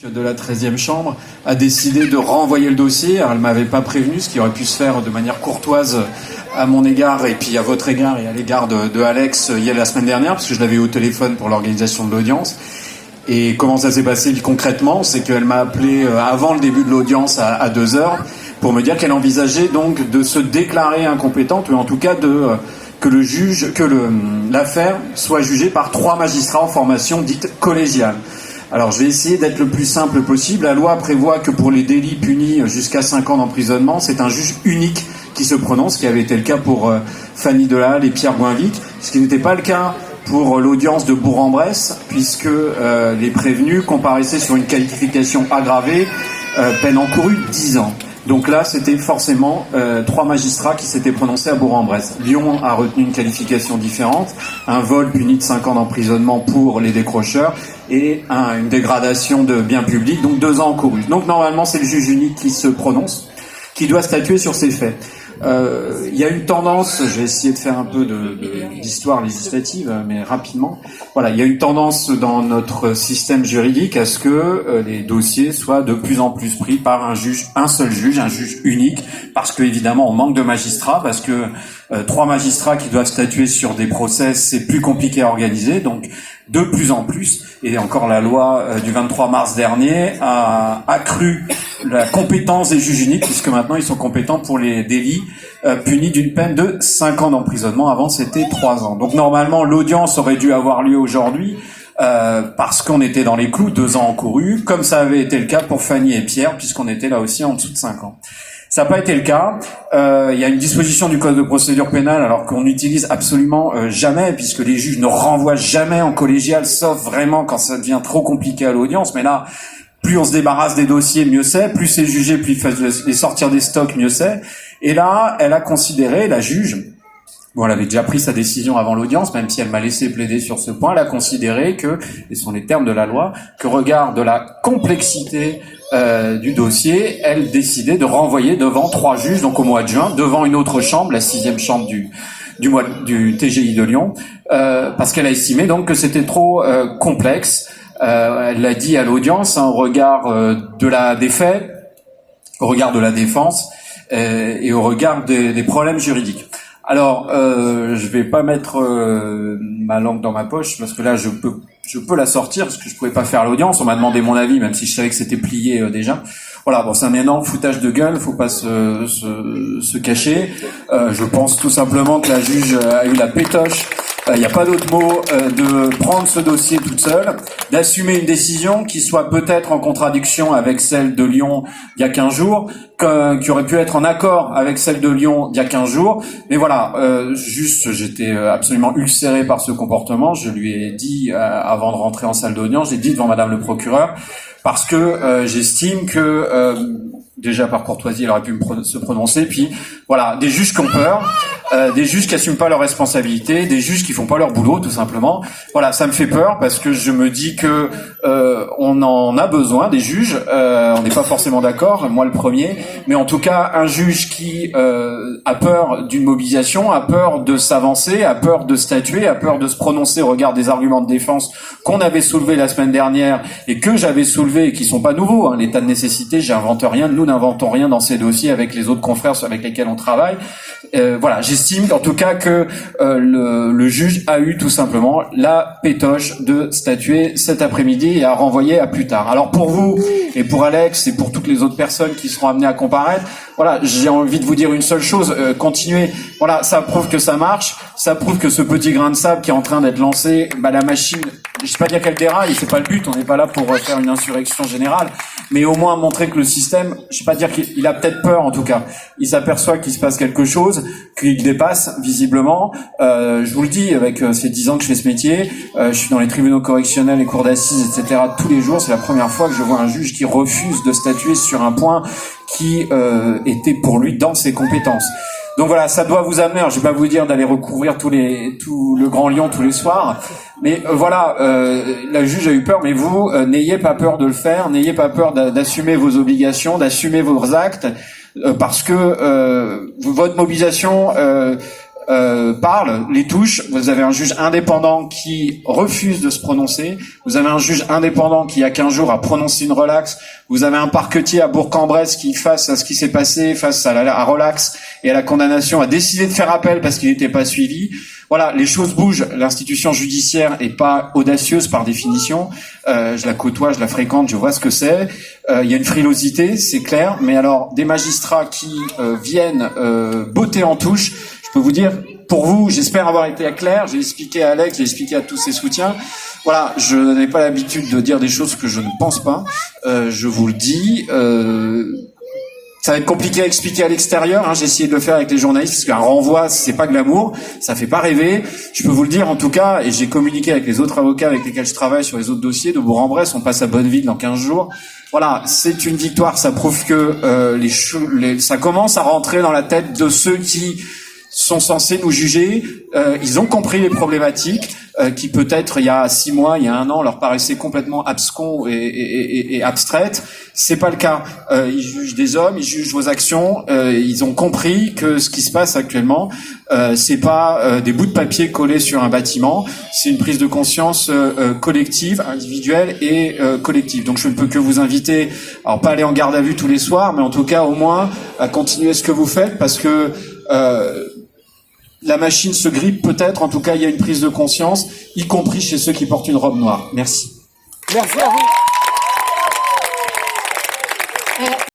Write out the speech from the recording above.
De la 13e chambre a décidé de renvoyer le dossier. Alors, elle m'avait pas prévenu, ce qui aurait pu se faire de manière courtoise à mon égard et puis à votre égard et à l'égard de Alex hier la semaine dernière, parce que je l'avais eu au téléphone pour l'organisation de l'audience. Et comment ça s'est passé concrètement, c'est qu'elle m'a appelé avant le début de l'audience à 2h pour me dire qu'elle envisageait donc de se déclarer incompétente, ou en tout cas que l'affaire soit jugée par 3 magistrats en formation dite collégiale. Alors, je vais essayer d'être le plus simple possible. La loi prévoit que pour les délits punis jusqu'à 5 ans d'emprisonnement, c'est un juge unique qui se prononce, ce qui avait été le cas pour Fanny Delahalle et Pierre Goinvic, ce qui n'était pas le cas pour l'audience de Bourg-en-Bresse, puisque les prévenus comparaissaient sur une qualification aggravée, peine encourue 10 ans. Donc là, c'était forcément 3 magistrats qui s'étaient prononcés à Bourg-en-Bresse. Lyon a retenu une qualification différente, un vol puni de 5 ans d'emprisonnement pour les décrocheurs et une dégradation de biens publics, donc 2 ans encourus. Donc normalement, c'est le juge unique qui se prononce, qui doit statuer sur ces faits. Il y a une tendance, je vais essayer de faire un peu d'histoire législative, mais rapidement. Voilà, il y a une tendance dans notre système juridique à ce que les dossiers soient de plus en plus pris par un seul juge, un juge unique, parce que évidemment on manque de magistrats, parce que 3 magistrats qui doivent statuer sur des procès, c'est plus compliqué à organiser, donc de plus en plus, et encore la loi du 23 mars dernier a accru la compétence des juges uniques, puisque maintenant ils sont compétents pour les délits punis d'une peine de 5 ans d'emprisonnement. Avant c'était 3 ans. Donc normalement l'audience aurait dû avoir lieu aujourd'hui, parce qu'on était dans les clous, 2 ans encourus, comme ça avait été le cas pour Fanny et Pierre, puisqu'on était là aussi en dessous de 5 ans. Ça n'a pas été le cas. Il y a une disposition du Code de procédure pénale, alors qu'on n'utilise absolument jamais, puisque les juges ne renvoient jamais en collégial, sauf vraiment quand ça devient trop compliqué à l'audience. Mais là, plus on se débarrasse des dossiers, mieux c'est. Plus c'est jugé, plus il faut les sortir des stocks, mieux c'est. Et là, elle a considéré, la juge, bon, elle avait déjà pris sa décision avant l'audience, même si elle m'a laissé plaider sur ce point, elle a considéré que, et ce sont les termes de la loi, que regard de la complexité du dossier, elle décidait de renvoyer devant 3 juges, donc au mois de juin, devant une autre chambre, la 6e chambre du TGI de Lyon, parce qu'elle a estimé donc que c'était trop complexe. Elle l'a dit à l'audience, au regard des faits, au regard de la défense et au regard des problèmes juridiques. Alors, je vais pas mettre ma langue dans ma poche, parce que là, je peux la sortir, parce que je pouvais pas faire l'audience. On m'a demandé mon avis, même si je savais que c'était plié déjà. Voilà, bon, c'est un énorme foutage de gueule, faut pas se cacher. Je pense tout simplement que la juge a eu la pétoche, il n'y a pas d'autre mot, de prendre ce dossier toute seule, d'assumer une décision qui soit peut-être en contradiction avec celle de Lyon il y a 15 jours, qui aurait pu être en accord avec celle de Lyon il y a 15 jours. Mais voilà, j'étais absolument ulcéré par ce comportement. Je lui ai dit, avant de rentrer en salle d'audience, j'ai dit devant madame le procureur, parce que j'estime que déjà par courtoisie, elle aurait pu se prononcer. Puis voilà, des juges qui ont peur, des juges qui assument pas leurs responsabilités, des juges qui font pas leur boulot, tout simplement. Voilà, ça me fait peur, parce que je me dis que on en a besoin des juges. On n'est pas forcément d'accord, moi le premier, mais en tout cas un juge qui a peur d'une mobilisation, a peur de s'avancer, a peur de statuer, a peur de se prononcer au regard des arguments de défense qu'on avait soulevés la semaine dernière et que j'avais soulevés et qui sont pas nouveaux. Hein. L'état de nécessité, j'invente rien, nous n'inventons rien dans ces dossiers avec les autres confrères avec lesquels on travaille. Voilà, j'estime en tout cas que le juge a eu tout simplement la pétoche de statuer cet après-midi et à renvoyer à plus tard. Alors pour vous et pour Alex et pour toutes les autres personnes qui seront amenées à comparaître, voilà, j'ai envie de vous dire une seule chose, continuez. Voilà, ça prouve que ça marche, ça prouve que ce petit grain de sable qui est en train d'être lancé, la machine, je sais pas dire qu'elle déraille, c'est pas le but, on n'est pas là pour faire une insurrection générale, mais au moins montrer que le système, je sais pas dire qu'il a peut-être peur en tout cas, il s'aperçoit qu'il se passe quelque chose, qu'il dépasse visiblement. Je vous le dis, avec ces 10 ans que je fais ce métier, je suis dans les tribunaux correctionnels, les cours d'assises, etc. tous les jours. C'est la première fois que je vois un juge qui refuse de statuer sur un point qui était pour lui dans ses compétences. Donc voilà, ça doit vous amener, alors je vais pas vous dire d'aller recouvrir tout le Grand Lyon tous les soirs, mais voilà, la juge a eu peur, mais vous, n'ayez pas peur de le faire, n'ayez pas peur d'assumer vos obligations, d'assumer vos actes, parce que votre mobilisation parle, les touche. Vous avez un juge indépendant qui refuse de se prononcer. Vous avez un juge indépendant qui, il y a 15 jours, a prononcé une relaxe. Vous avez un parquetier à Bourg-en-Bresse qui, face à ce qui s'est passé, face à relaxe et à la condamnation, a décidé de faire appel parce qu'il n'était pas suivi. Voilà, les choses bougent. L'institution judiciaire est pas audacieuse par définition. Je la côtoie, je la fréquente, je vois ce que c'est. Il y a une frilosité, c'est clair. Mais alors, des magistrats qui viennent botter en touche, je peux vous dire, pour vous, j'espère avoir été clair. J'ai expliqué à Alex, j'ai expliqué à tous ses soutiens. Voilà, je n'ai pas l'habitude de dire des choses que je ne pense pas. Je vous le dis. Ça va être compliqué à expliquer à l'extérieur, hein. J'ai essayé de le faire avec les journalistes, parce qu'un renvoi, c'est pas glamour, ça fait pas rêver. Je peux vous le dire, en tout cas, et j'ai communiqué avec les autres avocats avec lesquels je travaille sur les autres dossiers de Bourg-en-Bresse, on passe à Bonneville dans 15 jours. Voilà, c'est une victoire, ça prouve que ça commence à rentrer dans la tête de ceux qui sont censés nous juger. Ils ont compris les problématiques qui peut-être il y a 6 mois, il y a 1 an, leur paraissaient complètement abscons et abstraites. C'est pas le cas. Ils jugent des hommes, ils jugent vos actions. Ils ont compris que ce qui se passe actuellement, c'est pas des bouts de papier collés sur un bâtiment. C'est une prise de conscience collective, individuelle et collective. Donc je ne peux que vous inviter, alors pas aller en garde à vue tous les soirs, mais en tout cas au moins à continuer ce que vous faites, parce que la machine se grippe peut-être, en tout cas il y a une prise de conscience, y compris chez ceux qui portent une robe noire. Merci. Merci à vous.